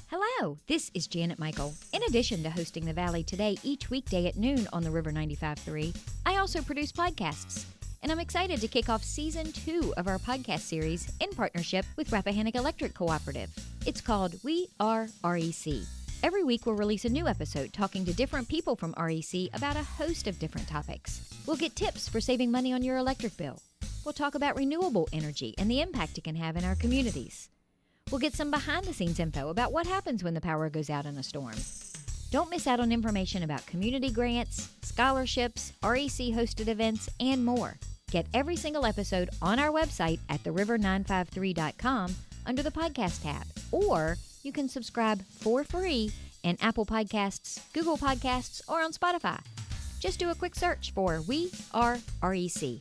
Hello, this is Janet Michael. In addition to hosting The Valley Today each weekday at noon on the River 95.3, I also produce podcasts. And I'm excited to kick off Season 2 of our podcast series in partnership with Rappahannock Electric Cooperative. It's called We Are REC. Every week we'll release a new episode talking to different people from REC about a host of different topics. We'll get tips for saving money on your electric bill. We'll talk about renewable energy and the impact it can have in our communities. We'll get some behind-the-scenes info about what happens when the power goes out in a storm. Don't miss out on information about community grants, scholarships, REC-hosted events, and more. Get every single episode on our website at theriver953.com under the podcast tab, or you can subscribe for free in Apple Podcasts, Google Podcasts, or on Spotify. Just do a quick search for We Are REC.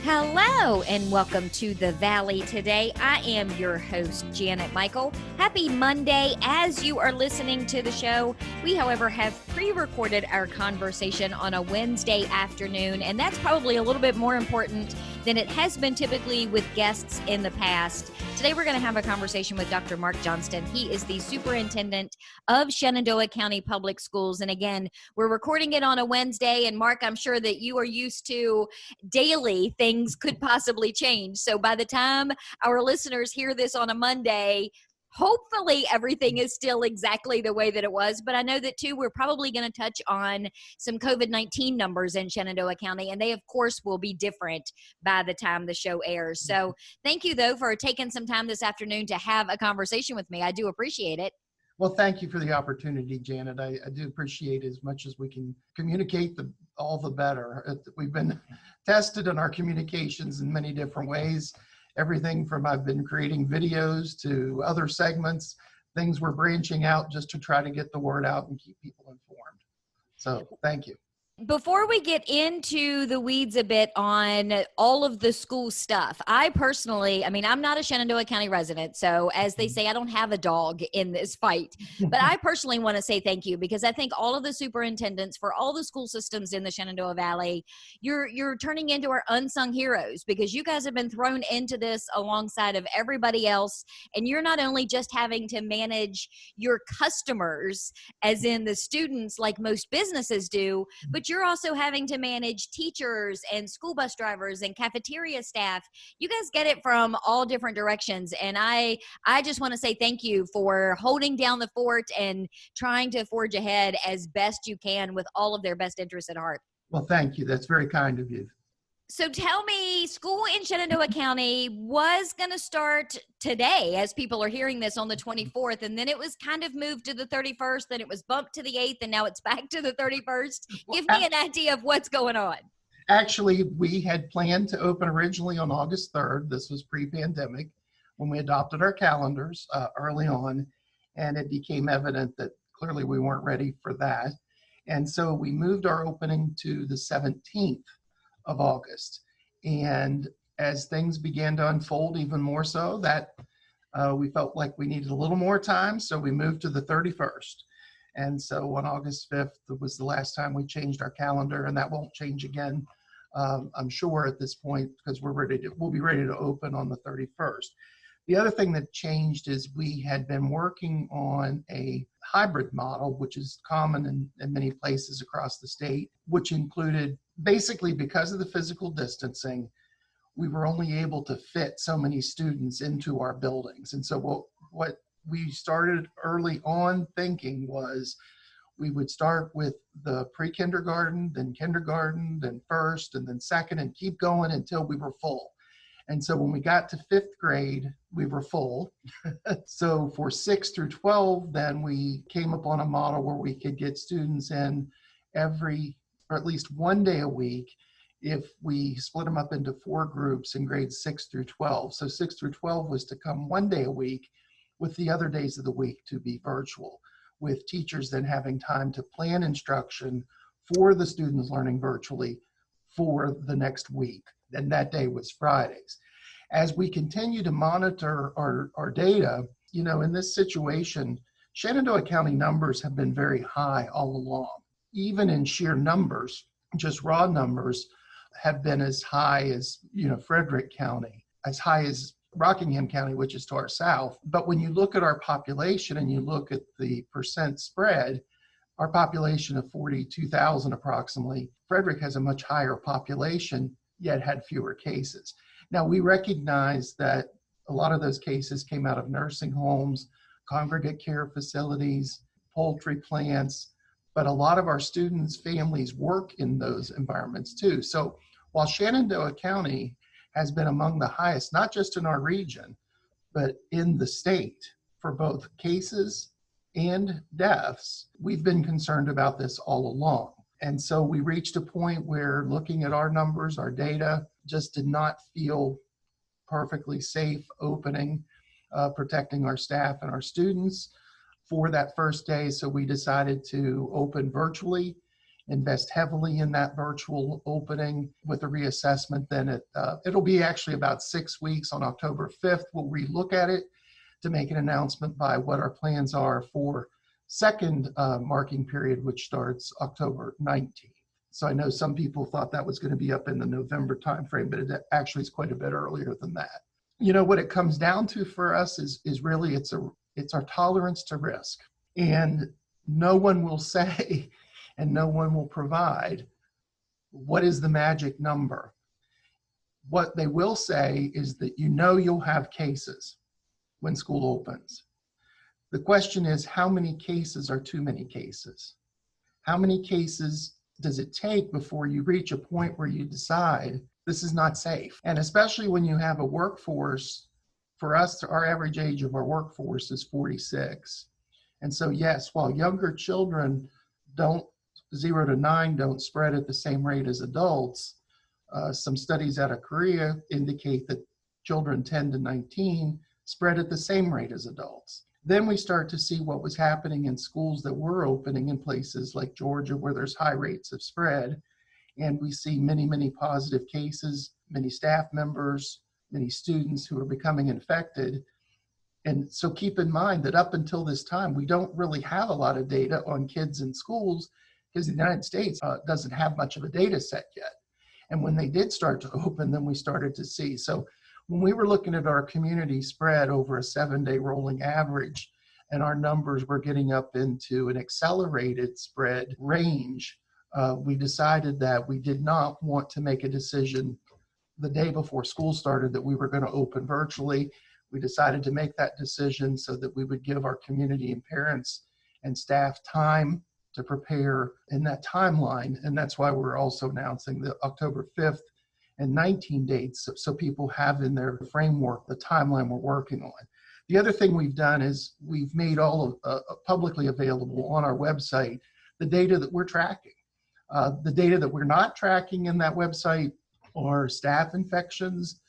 Hello and welcome to The Valley Today. I am your host, Janet Michael. Happy Monday. As you are listening to the show, we, however, have pre-recorded our conversation on a Wednesday afternoon, and that's probably a little bit more important than it has been typically with guests in the past. Today, we're going to have a conversation with Dr. Mark Johnston. He is the superintendent of Shenandoah County Public Schools. And again, we're recording it on a Wednesday. And Mark, I'm sure that you are used to daily things could possibly change. So by the time our listeners hear this on a Monday, hopefully everything is still exactly the way that it was. But I know that, too, we're probably going to touch on some COVID-19 numbers in Shenandoah County, and they, of course, will be different by the time the show airs. So thank you, though, for taking some time this afternoon to have a conversation with me. I do appreciate it. Well, thank you for the opportunity, Janet. I do appreciate as much as we can communicate, all the better. We've been tested in our communications in many different ways. Everything from I've been creating videos to other segments, things we're branching out just to try to get the word out and keep people informed. So thank you. Before we get into the weeds a bit on all of the school stuff, I personally, I'm not a Shenandoah County resident, so as they say, I don't have a dog in this fight, but I personally want to say thank you because I think all of the superintendents for all the school systems in the Shenandoah Valley, you're turning into our unsung heroes because you guys have been thrown into this alongside of everybody else, and you're not only just having to manage your customers, as in the students like most businesses do, but you're also having to manage teachers and school bus drivers and cafeteria staff. You guys get it from all different directions. And I just want to say thank you for holding down the fort and trying to forge ahead as best you can with all of their best interests at heart. Well, thank you. That's very kind of you. So tell me, school in Shenandoah County was going to start today as people are hearing this on the 24th, and then it was kind of moved to the 31st, then it was bumped to the 8th, and now it's back to the 31st. Give me an idea of what's going on. Actually, we had planned to open originally on August 3rd. This was pre-pandemic when we adopted our calendars early on, and it became evident that clearly we weren't ready for that. And so we moved our opening to the 17th. Of August. And as things began to unfold even more so, that we felt like we needed a little more time, so we moved to the 31st. And so on August 5th was the last time we changed our calendar, and that won't change again, I'm sure at this point, because we'll be ready to open on the 31st. The other thing that changed is we had been working on a hybrid model, which is common in many places across the state, which included basically because of the physical distancing, we were only able to fit so many students into our buildings. And so what we started early on thinking was we would start with the pre-kindergarten, then first, and then second, and keep going until we were full. And so when we got to 5th grade, we were full. So for 6 through 12, then we came up on a model where we could get students in or at least one day a week if we split them up into 4 groups in grades 6 through 12. So 6 through 12 was to come one day a week, with the other days of the week to be virtual, with teachers then having time to plan instruction for the students learning virtually for the next week. And that day was Fridays. As we continue to monitor our data, in this situation, Shenandoah County numbers have been very high all along. Even in sheer numbers, just raw numbers have been as high as, Frederick County, as high as Rockingham County, which is to our south. But when you look at our population and you look at the percent spread, our population of 42,000 approximately, Frederick has a much higher population, yet had fewer cases. Now, we recognize that a lot of those cases came out of nursing homes, congregate care facilities, poultry plants, but a lot of our students' families work in those environments too. So while Shenandoah County has been among the highest, not just in our region, but in the state for both cases and deaths, we've been concerned about this all along. And so we reached a point where looking at our numbers, our data, just did not feel perfectly safe opening, protecting our staff and our students for that first day. So we decided to open virtually, invest heavily in that virtual opening with a reassessment. Then it'll be actually about 6 weeks. On October 5th, we'll relook at it to make an announcement by what our plans are for second marking period, which starts October 19th. So I know some people thought that was going to be up in the November timeframe, but it actually is quite a bit earlier than that. What it comes down to for us is really it's our tolerance to risk. And no one will say and no one will provide what is the magic number. What they will say is that you'll have cases when school opens. The question is, how many cases are too many cases? How many cases does it take before you reach a point where you decide this is not safe? And especially when you have a workforce, for us, our average age of our workforce is 46. And so, yes, while younger children 0 to 9 don't spread at the same rate as adults, some studies out of Korea indicate that children 10 to 19 spread at the same rate as adults. Then we start to see what was happening in schools that were opening in places like Georgia, where there's high rates of spread. And we see many, many positive cases, many staff members, many students who are becoming infected. And so keep in mind that up until this time, we don't really have a lot of data on kids in schools because the United States doesn't have much of a data set yet. And when they did start to open, then we started to see. So when we were looking at our community spread over a 7-day rolling average, and our numbers were getting up into an accelerated spread range, we decided that we did not want to make a decision the day before school started that we were going to open virtually. We decided to make that decision so that we would give our community and parents and staff time to prepare in that timeline. And that's why we're also announcing the October 5th and 19 dates, so people have in their framework the timeline we're working on. The other thing we've done is we've made all of publicly available on our website the data that we're tracking. The data that we're not tracking in that website are staff infections,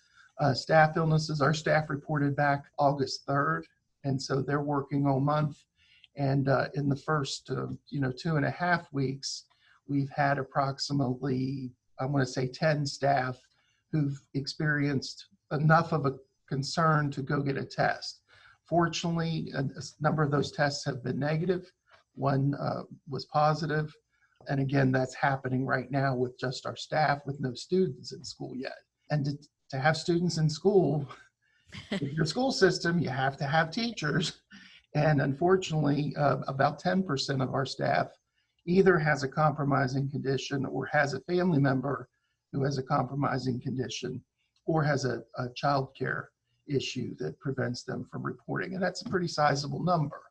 staff illnesses. Our staff reported back August 3rd, and so they're working all month. And in the first 2.5 weeks, we've had approximately, I want to say 10 staff who've experienced enough of a concern to go get a test. Fortunately, a number of those tests have been negative. One was positive. And again, that's happening right now with just our staff with no students in school yet. And to have students in school, in your school system, you have to have teachers. And unfortunately, about 10% of our staff either has a compromising condition or has a family member who has a compromising condition or has a child care issue that prevents them from reporting. And that's a pretty sizable number.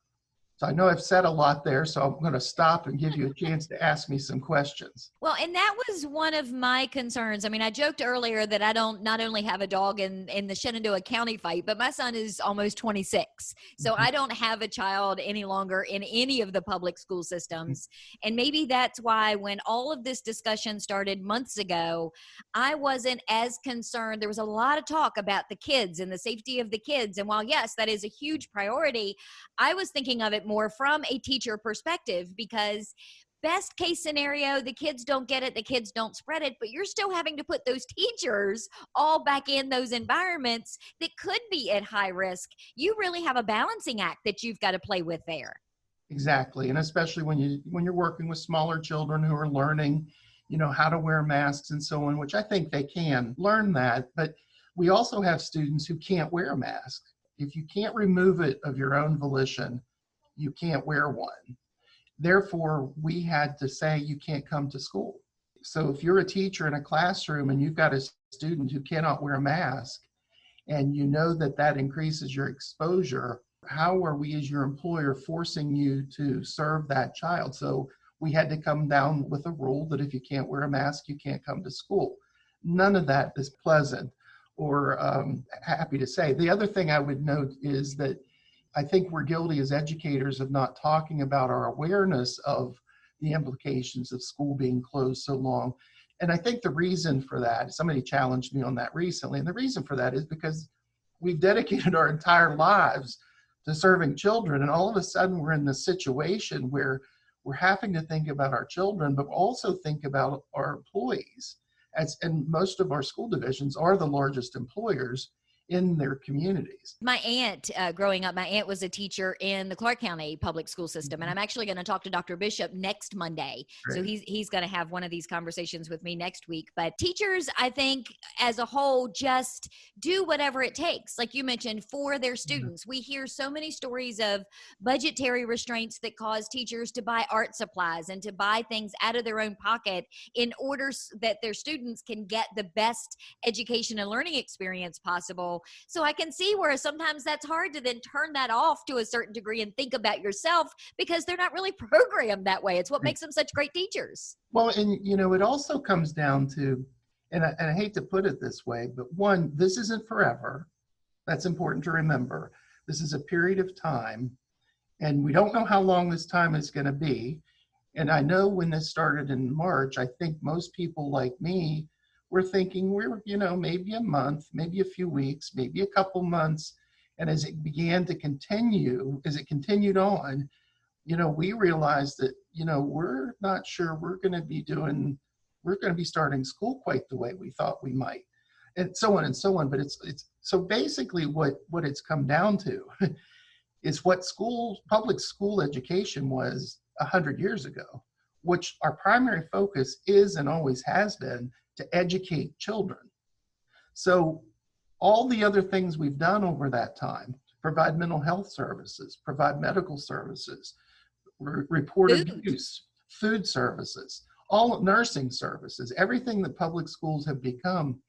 So I know I've said a lot there, so I'm going to stop and give you a chance to ask me some questions. Well, and that was one of my concerns. I mean, I joked earlier that I don't not only have a dog in the Shenandoah County fight, but my son is almost 26. So I don't have a child any longer in any of the public school systems. And maybe that's why when all of this discussion started months ago, I wasn't as concerned. There was a lot of talk about the kids and the safety of the kids. And while, yes, that is a huge priority, I was thinking of it more from a teacher perspective, because best case scenario, the kids don't get it, the kids don't spread it, but you're still having to put those teachers all back in those environments that could be at high risk. You really have a balancing act that you've got to play with there. Exactly. And especially when you're working with smaller children who are learning, how to wear masks and so on, which I think they can learn that. But we also have students who can't wear a mask. If you can't remove it of your own volition, you can't wear one. Therefore, we had to say you can't come to school. So if you're a teacher in a classroom and you've got a student who cannot wear a mask, and you know that that increases your exposure, how are we as your employer forcing you to serve that child? So we had to come down with a rule that if you can't wear a mask, you can't come to school. None of that is pleasant or happy to say. The other thing I would note is that I think we're guilty as educators of not talking about our awareness of the implications of school being closed so long. And I think the reason for that, somebody challenged me on that recently, and the reason for that is because we've dedicated our entire lives to serving children, and all of a sudden we're in this situation where we're having to think about our children, but also think about our employees. And most of our school divisions are the largest employers in their communities. My aunt, growing up, my aunt was a teacher in the Clark County public school system, and I'm actually going to talk to Dr. Bishop next Monday. Great. So he's going to have one of these conversations with me next week. But teachers, I think, as a whole, just do whatever it takes, like you mentioned, for their students. We hear so many stories of budgetary restraints that cause teachers to buy art supplies and to buy things out of their own pocket in order that their students can get the best education and learning experience possible. So I can see where sometimes that's hard to then turn that off to a certain degree and think about yourself because they're not really programmed that way. It's what makes them such great teachers. Well, and it also comes down to, and I hate to put it this way, but one, this isn't forever. That's important to remember. This is a period of time, and we don't know how long this time is going to be. And I know when this started in March, I think most people like me we're thinking maybe a month, maybe a few weeks, maybe a couple months. And as it began to continue, as it continued on, we realized that, we're not sure we're going to be starting school quite the way we thought we might, and so on and so on. But it's so basically what it's come down to is what public school education was 100 years ago, which our primary focus is and always has been to educate children. So all the other things we've done over that time, provide mental health services, provide medical services, report abuse, food services, all nursing services, everything that public schools have become,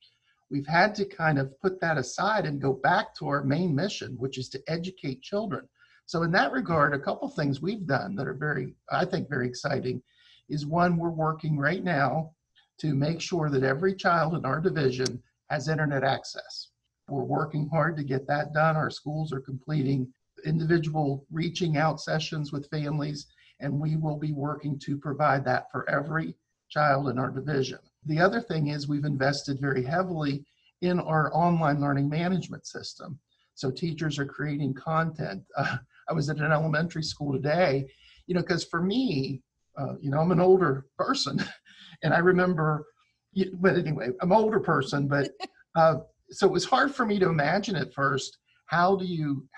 we've had to kind of put that aside and go back to our main mission, which is to educate children. So in that regard, a couple things we've done that are I think very exciting is one, we're working right now to make sure that every child in our division has internet access. We're working hard to get that done. Our schools are completing individual reaching out sessions with families, and we will be working to provide that for every child in our division. The other thing is we've invested very heavily in our online learning management system. So teachers are creating content. I was at an elementary school today, because for me, I'm an older person. And I remember, but anyway, I'm an older person, but so it was hard for me to imagine at first, how do you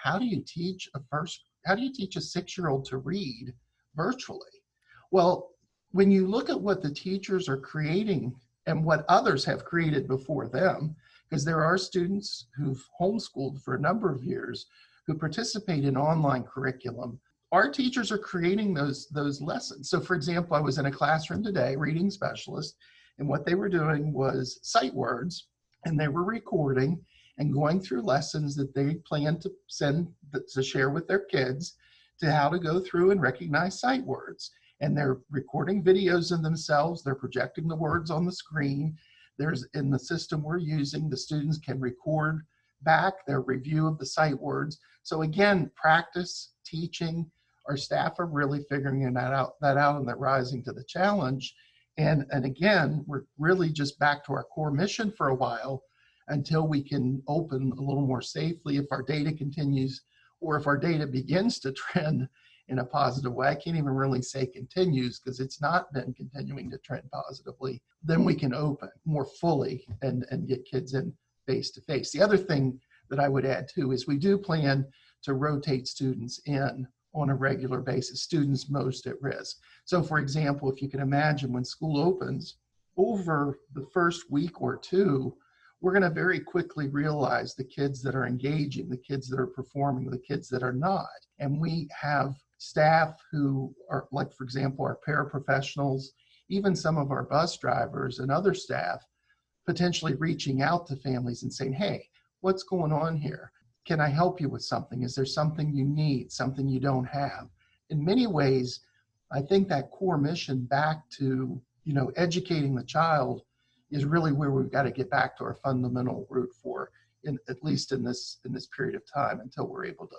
teach a 6-year-old to read virtually? Well, when you look at what the teachers are creating and what others have created before them, because there are students who've homeschooled for a number of years who participate in online curriculum, our teachers are creating those lessons. So for example, I was in a classroom today, reading specialist, and what they were doing was sight words, and they were recording and going through lessons that they plan to share with their kids to how to go through and recognize sight words. And they're recording videos of themselves, they're projecting the words on the screen. In the system we're using, the students can record back their review of the sight words. So again, practice, teaching, our staff are really figuring that out and they're rising to the challenge. And again, we're really just back to our core mission for a while until we can open a little more safely if our data continues, or if our data begins to trend in a positive way. I can't even really say continues because it's not been continuing to trend positively. Then we can open more fully and get kids in face to face. The other thing that I would add too is we do plan to rotate students in on a regular basis, students most at risk. So for example, if you can imagine when school opens, over the first week or two, we're going to very quickly realize the kids that are engaging, the kids that are performing, the kids that are not. And we have staff who are, like, for example, our paraprofessionals, even some of our bus drivers and other staff, potentially reaching out to families and saying, hey, what's going on here? Can I help you with something? Is there something you need, something you don't have? In many ways, I think that core mission back to, educating the child is really where we've got to get back to our fundamental root for, at least in this period of time, until we're able to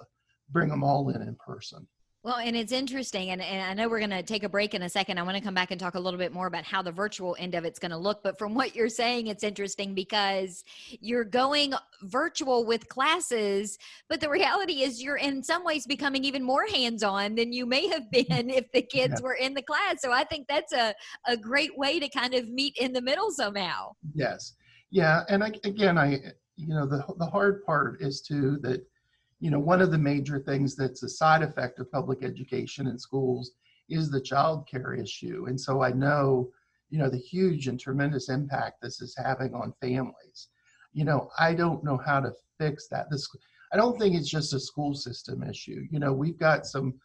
bring them all in person. Well, and it's interesting, and I know we're going to take a break in a second. I want to come back and talk a little bit more about how the virtual end of it's going to look. But from what you're saying, it's interesting because you're going virtual with classes, but the reality is you're in some ways becoming even more hands-on than you may have been if the kids were in the class. So I think that's a great way to kind of meet in the middle somehow. Yes. Yeah. And the hard part is too that, one of the major things that's a side effect of public education in schools is the child care issue. And so I know, the huge and tremendous impact this is having on families. I don't know how to fix that. I don't think it's just a school system issue. We've got some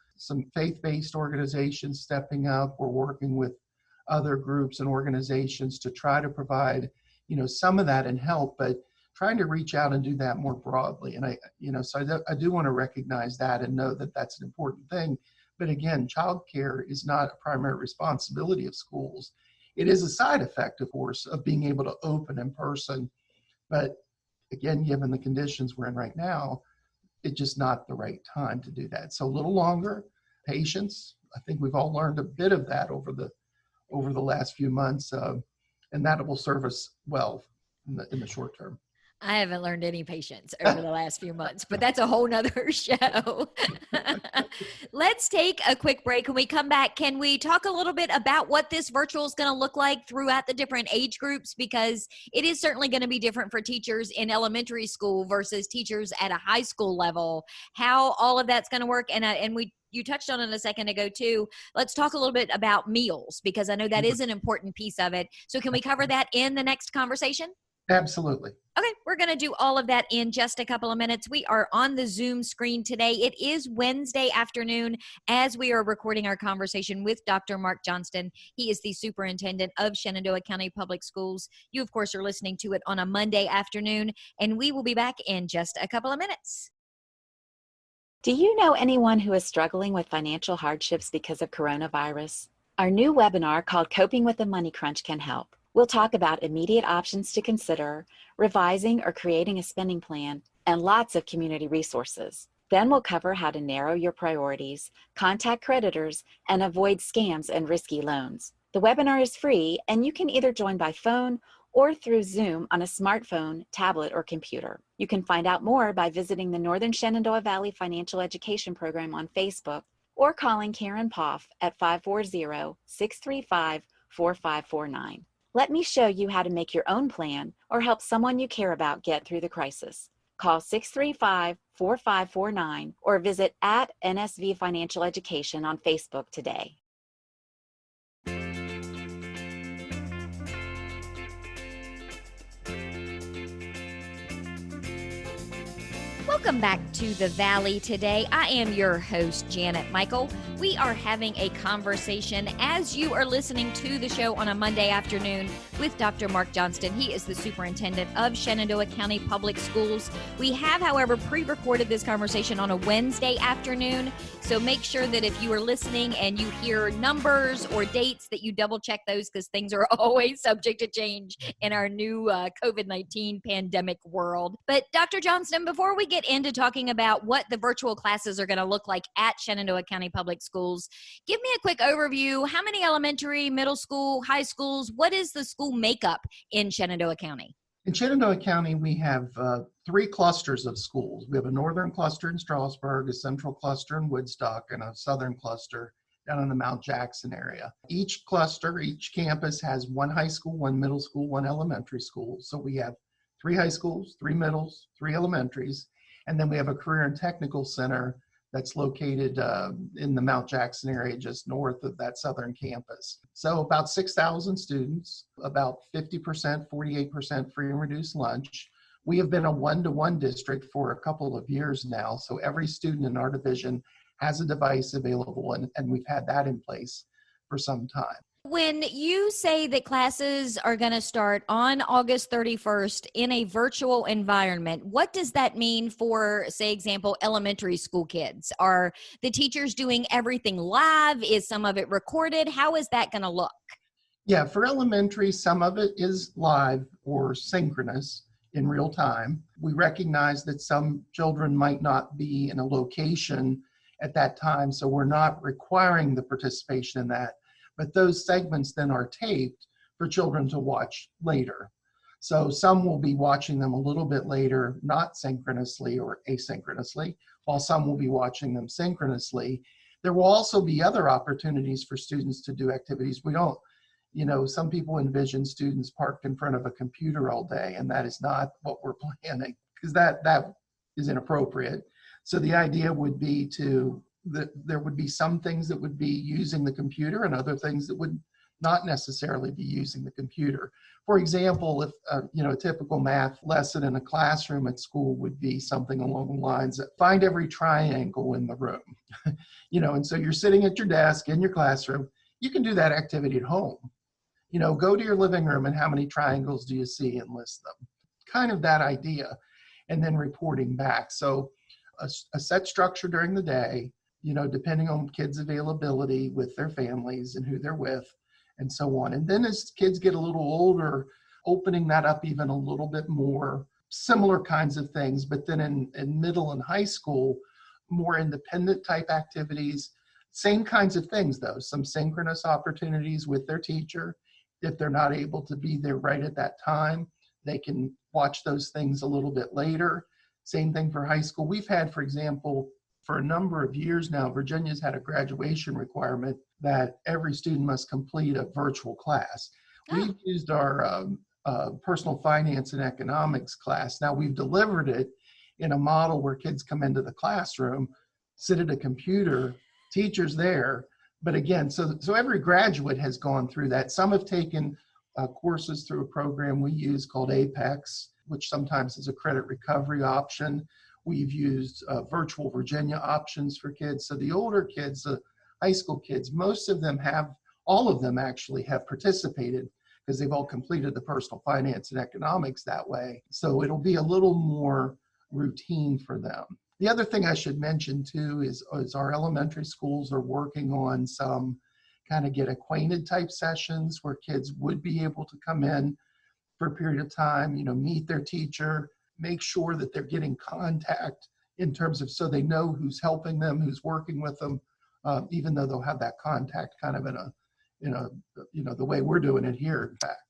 faith-based organizations stepping up. We're working with other groups and organizations to try to provide, some of that and help, but trying to reach out and do that more broadly. And I do want to recognize that and know that that's an important thing. But again, childcare is not a primary responsibility of schools. It is a side effect, of course, of being able to open in person. But again, given the conditions we're in right now, it's just not the right time to do that. So a little longer, patience. I think we've all learned a bit of that over the last few months, and that will serve us well in the short term. I haven't learned any patience over the last few months, but that's a whole nother show. Let's take a quick break. When we come back, can we talk a little bit about what this virtual is going to look like throughout the different age groups? Because it is certainly going to be different for teachers in elementary school versus teachers at a high school level, how all of that's going to work. And you touched on it a second ago too. Let's talk a little bit about meals, because I know that is an important piece of it. So can we cover that in the next conversation? Absolutely. Okay, we're going to do all of that in just a couple of minutes. We are on the Zoom screen today. It is Wednesday afternoon as we are recording our conversation with Dr. Mark Johnston. He is the superintendent of Shenandoah County Public Schools. You, of course, are listening to it on a Monday afternoon, and we will be back in just a couple of minutes. Do you know anyone who is struggling with financial hardships because of coronavirus? Our new webinar called Coping with the Money Crunch can help. We'll talk about immediate options to consider, revising or creating a spending plan, and lots of community resources. Then we'll cover how to narrow your priorities, contact creditors, and avoid scams and risky loans. The webinar is free, and you can either join by phone or through Zoom on a smartphone, tablet, or computer. You can find out more by visiting the Northern Shenandoah Valley Financial Education Program on Facebook or calling Karen Poff at 540-635-4549. Let me show you how to make your own plan or help someone you care about get through the crisis. Call 635-4549 or visit @NSV Financial Education on Facebook today. Welcome back to the Valley today. I am your host, Janet Michael. We are having a conversation as you are listening to the show on a Monday afternoon with Dr. Mark Johnston. He is the superintendent of Shenandoah County Public Schools. We have, however, pre-recorded this conversation on a Wednesday afternoon, so make sure that if you are listening and you hear numbers or dates that you double check those, because things are always subject to change in our new COVID-19 pandemic world. But Dr. Johnston, before we get into talking about what the virtual classes are going to look like at Shenandoah County Public Schools, give me a quick overview. How many elementary, middle school, high schools? What is the school makeup in Shenandoah County? In Shenandoah County, we have 3 clusters of schools. We have a northern cluster in Strasburg, a central cluster in Woodstock, and a southern cluster down in the Mount Jackson area. Each cluster, each campus has 1 high school, 1 middle school, 1 elementary school. So we have 3 high schools, 3 middles, 3 elementaries, and then we have a career and technical center that's located in the Mount Jackson area, just north of that southern campus. So about 6,000 students, about 50%, 48% free and reduced lunch. We have been a one-to-one district for a couple of years now. So every student in our division has a device available, and we've had that in place for some time. When you say that classes are going to start on August 31st in a virtual environment, what does that mean for, say, example, elementary school kids? Are the teachers doing everything live? Is some of it recorded? How is that going to look? Yeah, for elementary, some of it is live or synchronous in real time. We recognize that some children might not be in a location at that time, so we're not requiring the participation in that. But those segments then are taped for children to watch later. So some will be watching them a little bit later, not synchronously or asynchronously, while some will be watching them synchronously. There will also be other opportunities for students to do activities. We don't, some people envision students parked in front of a computer all day, and that is not what we're planning, because that is inappropriate. So the idea would be that there would be some things that would be using the computer and other things that would not necessarily be using the computer. For example, if a typical math lesson in a classroom at school would be something along the lines of find every triangle in the room. And so you're sitting at your desk in your classroom. You can do that activity at home. Go to your living room and how many triangles do you see and list them. Kind of that idea, and then reporting back. So a set structure during the day, depending on kids' availability with their families and who they're with, and so on. And then as kids get a little older, opening that up even a little bit more, similar kinds of things. But then in middle and high school, more independent type activities, same kinds of things though, some synchronous opportunities with their teacher. If they're not able to be there right at that time, they can watch those things a little bit later. Same thing for high school. We've had, for example, for a number of years now, Virginia's had a graduation requirement that every student must complete a virtual class. We've used our personal finance and economics class. Now we've delivered it in a model where kids come into the classroom, sit at a computer, teachers there. But again, so every graduate has gone through that. Some have taken courses through a program we use called Apex, which sometimes is a credit recovery option. We've used virtual Virginia options for kids. So the older kids, the high school kids, all of them actually have participated because they've all completed the personal finance and economics that way. So it'll be a little more routine for them. The other thing I should mention too is our elementary schools are working on some kind of get acquainted type sessions where kids would be able to come in for a period of time, meet their teacher, make sure that they're getting contact in terms of so they know who's helping them, who's working with them, even though they'll have that contact kind of in a the way we're doing it here, in fact.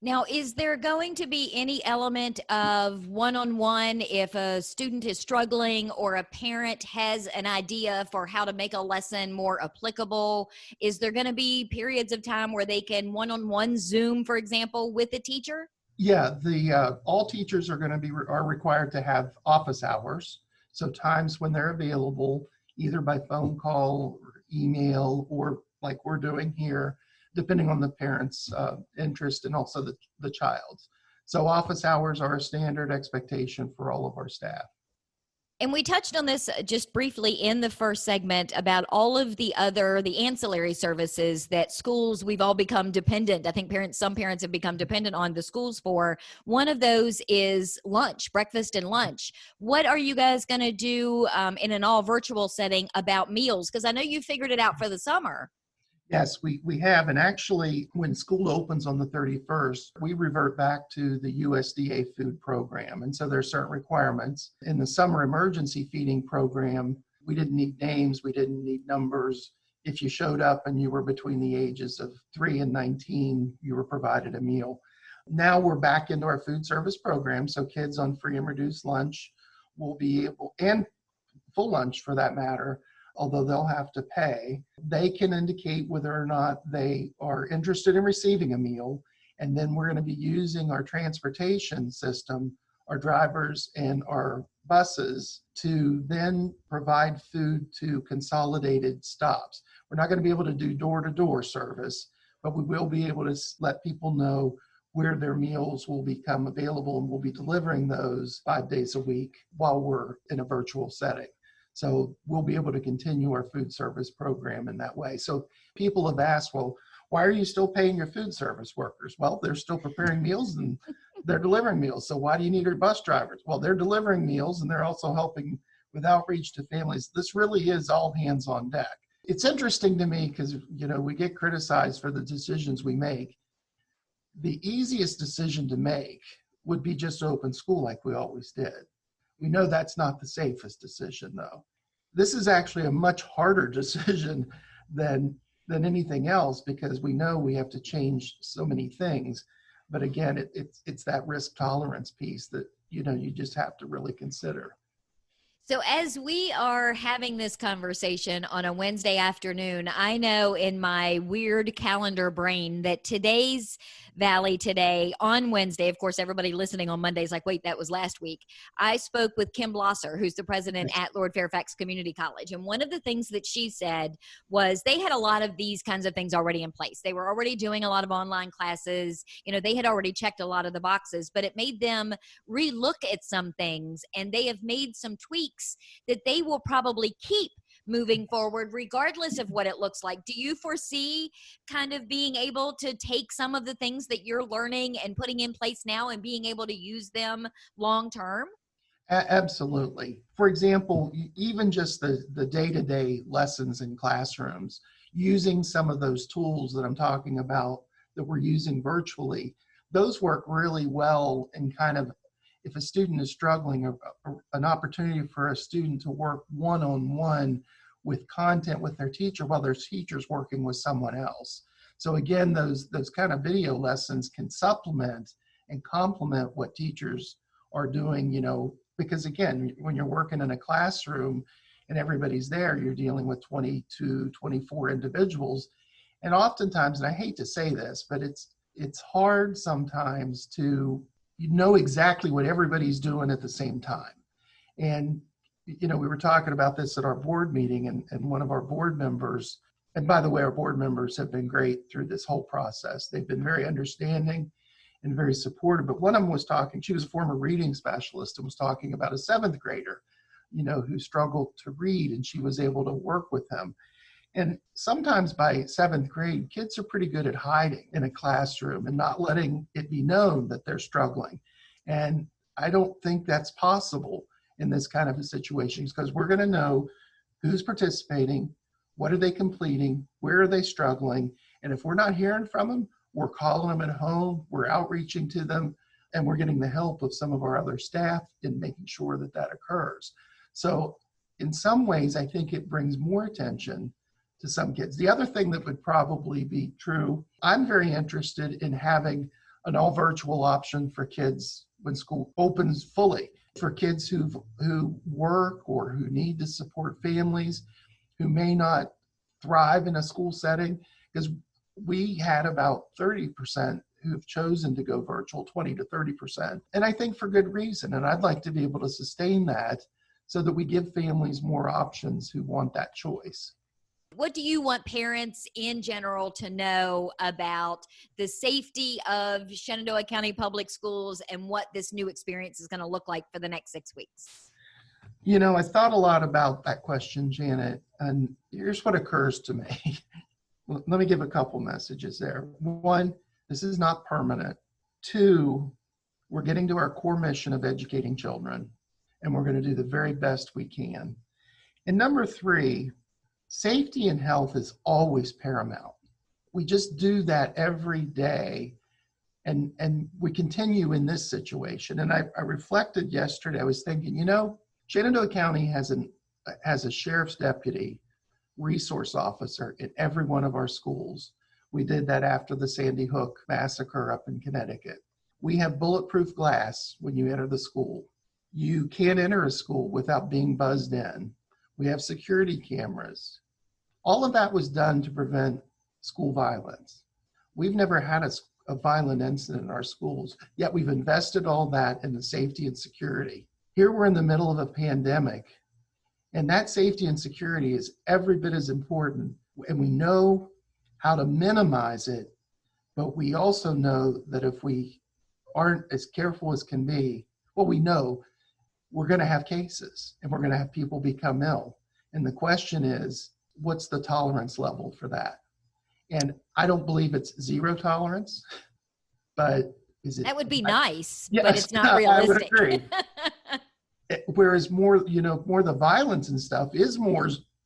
Now, is there going to be any element of one-on-one if a student is struggling or a parent has an idea for how to make a lesson more applicable? Is there going to be periods of time where they can one-on-one Zoom, for example, with the teacher? Yeah, all teachers are required to have office hours. So times when they're available, either by phone call or email, or like we're doing here, depending on the parent's interest and also the child's. So office hours are a standard expectation for all of our staff. And we touched on this just briefly in the first segment about all of the ancillary services that schools, we've all become dependent. I think some parents have become dependent on the schools for. One of those is lunch, breakfast and lunch. What are you guys going to do in an all virtual setting about meals? Because I know you figured it out for the summer. Yes, we have. And actually, when school opens on the 31st, we revert back to the USDA food program. And so there's certain requirements. In the summer emergency feeding program, we didn't need names, we didn't need numbers. If you showed up and you were between the ages of 3 and 19, you were provided a meal. Now we're back into our food service program. So kids on free and reduced lunch will be able, and full lunch for that matter, although they'll have to pay, they can indicate whether or not they are interested in receiving a meal. And then we're going to be using our transportation system, our drivers and our buses to then provide food to consolidated stops. We're not going to be able to do door-to-door service, but we will be able to let people know where their meals will become available, and we'll be delivering those 5 days a week while we're in a virtual setting. So we'll be able to continue our food service program in that way. So people have asked, well, why are you still paying your food service workers? Well, they're still preparing meals and they're delivering meals. So why do you need your bus drivers? Well, they're delivering meals and they're also helping with outreach to families. This really is all hands on deck. It's interesting to me because, we get criticized for the decisions we make. The easiest decision to make would be just to open school like we always did. We know that's not the safest decision, though. This is actually a much harder decision than anything else, because we know we have to change so many things. But again, it's that risk tolerance piece that, you just have to really consider. So as we are having this conversation on a Wednesday afternoon, I know in my weird calendar brain that today's Valley Today on Wednesday, of course, everybody listening on Monday is like, wait, that was last week. I spoke with Kim Blosser, who's the president at Lord Fairfax Community College. And one of the things that she said was they had a lot of these kinds of things already in place. They were already doing a lot of online classes. They had already checked a lot of the boxes, but it made them relook at some things, and they have made some tweaks that they will probably keep moving forward, regardless of what it looks like. Do you foresee kind of being able to take some of the things that you're learning and putting in place now and being able to use them long term? Absolutely. For example, even just the day-to-day lessons in classrooms, using some of those tools that I'm talking about that we're using virtually, those work really well in kind of, if a student is struggling, an opportunity for a student to work one-on-one with content with their teacher while their teacher's working with someone else. So again, those kind of video lessons can supplement and complement what teachers are doing, because again, when you're working in a classroom and everybody's there, you're dealing with 22, 24 individuals. And oftentimes, and I hate to say this, but it's hard sometimes to know exactly what everybody's doing at the same time. And, we were talking about this at our board meeting, and one of our board members, and by the way, our board members have been great through this whole process. They've been very understanding and very supportive. But one of them was talking, she was a former reading specialist, and was talking about a 7th grader, who struggled to read, and she was able to work with him. And sometimes by 7th grade, kids are pretty good at hiding in a classroom and not letting it be known that they're struggling. And I don't think that's possible in this kind of a situation, because we're going to know who's participating, what are they completing, where are they struggling. And if we're not hearing from them, we're calling them at home, we're outreaching to them, and we're getting the help of some of our other staff in making sure that that occurs. So in some ways, I think it brings more attention to some kids. The other thing that would probably be true, I'm very interested in having an all virtual option for kids when school opens fully, for kids who work or who need to support families who may not thrive in a school setting, because we had about 30% who've chosen to go virtual, 20 to 30%. And I think for good reason. And I'd like to be able to sustain that so that we give families more options who want that choice. What do you want parents in general to know about the safety of Shenandoah County Public Schools and what this new experience is going to look like for the next 6 weeks? I thought a lot about that question, Janet, and here's what occurs to me. Let me give a couple messages there. 1, this is not permanent. 2, we're getting to our core mission of educating children, and we're going to do the very best we can. And number 3, safety and health is always paramount. We just do that every day, and we continue in this situation. And I reflected yesterday, I was thinking, Shenandoah County has a sheriff's deputy resource officer in every one of our schools. We did that after the Sandy Hook massacre up in Connecticut. We have bulletproof glass when you enter the school. You can't enter a school without being buzzed in. We have security cameras. All of that was done to prevent school violence. We've never had a violent incident in our schools, yet we've invested all that in the safety and security. Here we're in the middle of a pandemic, and that safety and security is every bit as important. And we know how to minimize it, but we also know that if we aren't as careful as can be, well, we know we're going to have cases and we're going to have people become ill. And the question is, what's the tolerance level for that? And I don't believe it's zero tolerance, but is it? That would be nice, yes, but it's not realistic. I would agree. Whereas more the violence and stuff is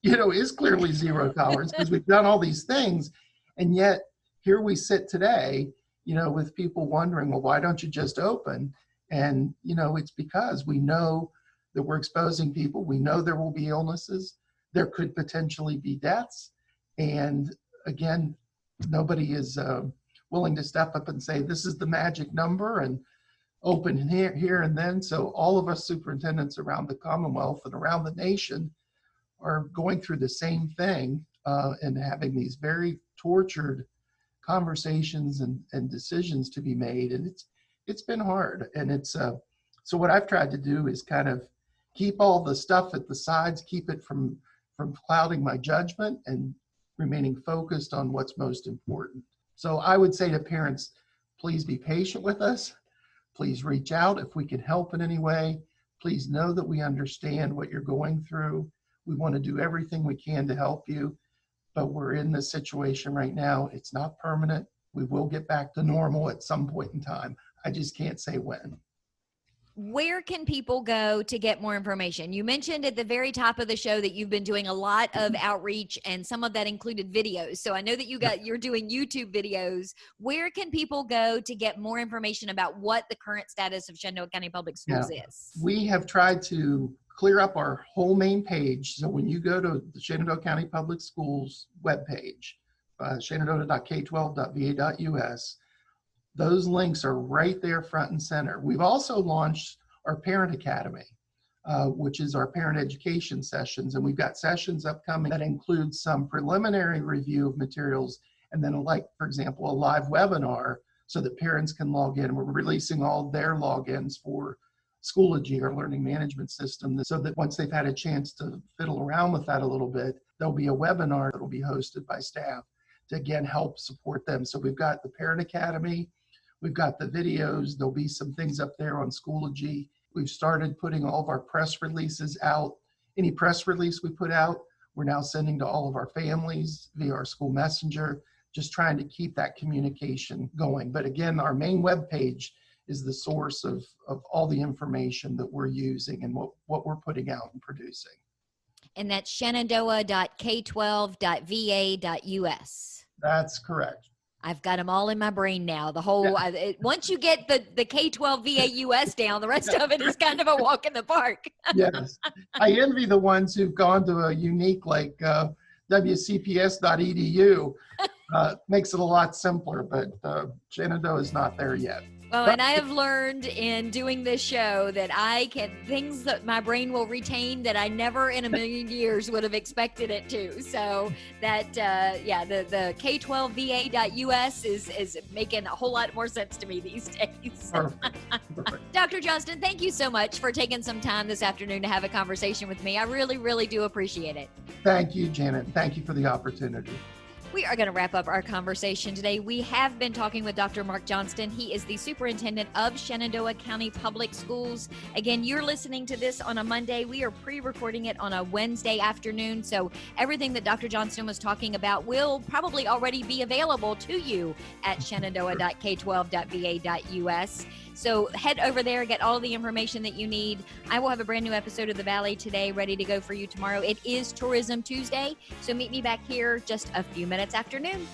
is clearly zero tolerance because we've done all these things. And yet here we sit today, with people wondering, well, why don't you just open? And, it's because we know that we're exposing people. We know there will be illnesses. There could potentially be deaths. And again, nobody is willing to step up and say, this is the magic number and open here and then. So all of us superintendents around the Commonwealth and around the nation are going through the same thing and having these very tortured conversations and decisions to be made. And it's been hard. And it's so what I've tried to do is kind of keep all the stuff at the sides, keep it from clouding my judgment and remaining focused on what's most important. So I would say to parents, please be patient with us. Please reach out if we can help in any way. Please know that we understand what you're going through. We want to do everything we can to help you, but we're in this situation right now. It's not permanent. We will get back to normal at some point in time. I just can't say when. Where can people go to get more information? You mentioned at the very top of the show that you've been doing a lot of outreach, and some of that included videos. So I know that you're doing YouTube videos. Where can people go to get more information about what the current status of Shenandoah County Public Schools is? We have tried to clear up our whole main page. So when you go to the Shenandoah County Public Schools webpage, shenandoah.k12.va.us, those links are right there front and center. We've also launched our Parent Academy, which is our parent education sessions. And we've got sessions upcoming that include some preliminary review of materials. And then for example, a live webinar so that parents can log in. We're releasing all their logins for Schoology, our learning management system, so that once they've had a chance to fiddle around with that a little bit, there'll be a webinar that'll be hosted by staff to again help support them. So we've got the Parent Academy. We've got the videos. There'll be some things up there on Schoology. We've started putting all of our press releases out. Any press release we put out, we're now sending to all of our families via our school messenger, just trying to keep that communication going. But again, our main webpage is the source of all the information that we're using and what we're putting out and producing. And that's shenandoah.k12.va.us. That's correct. I've got them all in my brain now. The whole once you get the K-12 VAUS down, the rest of it is kind of a walk in the park. Yes, I envy the ones who've gone to a unique like WCPS.edu. Makes it a lot simpler, but Shenandoah is not there yet. Well, and I have learned in doing this show that things that my brain will retain that I never in a million years would have expected it to. So that, the K12VA.us is making a whole lot more sense to me these days. Perfect. Dr. Johnston, thank you so much for taking some time this afternoon to have a conversation with me. I really, really do appreciate it. Thank you, Janet. Thank you for the opportunity. We are going to wrap up our conversation today. We have been talking with Dr. Mark Johnston. He is the superintendent of Shenandoah County Public Schools. Again, you're listening to this on a Monday. We are pre-recording it on a Wednesday afternoon. So everything that Dr. Johnston was talking about will probably already be available to you at shenandoah.k12.va.us. So head over there, get all the information that you need. I will have a brand new episode of The Valley today ready to go for you tomorrow. It is Tourism Tuesday, so meet me back here just a few minutes after noon.